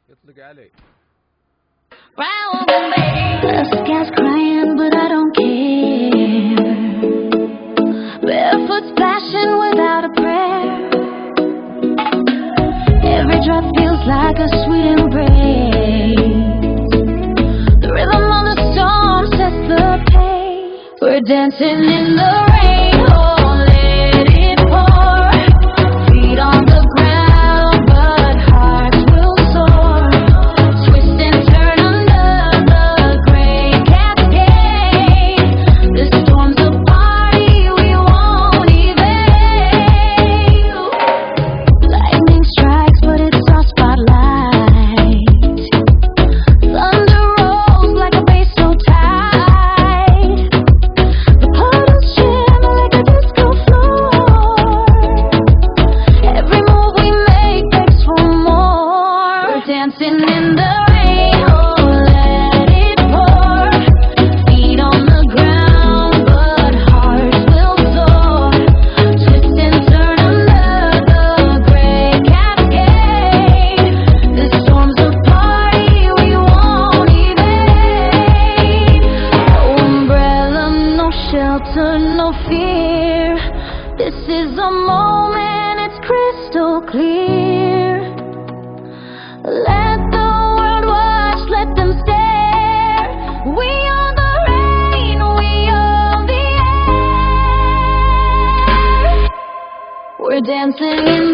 يطلق علي. The sky's crying, but I don't care. Barefoot splashing without a prayer. Every drop feels like a sweet embrace. The rhythm of the storm sets the pace. We're dancing in the rain, oh let it pour. Feet on the ground, but hearts will soar. Twist and turn under the gray cascade. This storm's a party we won't evade. Lightning strikes, but it's our spotlight. Thunder rolls like a bass so tight. The puddles shimmer like a disco floor. Every move we make begs for more. We're dancing in the rain, oh let it pour. Feet on the ground, but hearts will soar. Twist and turn under the gray cascade. This storm's a party we won't evade. No umbrella, no shelter, no fear. This is a moment, it's crystal clear. Let the world watch, let them stare. We are the rain, we are the air. We're dancing in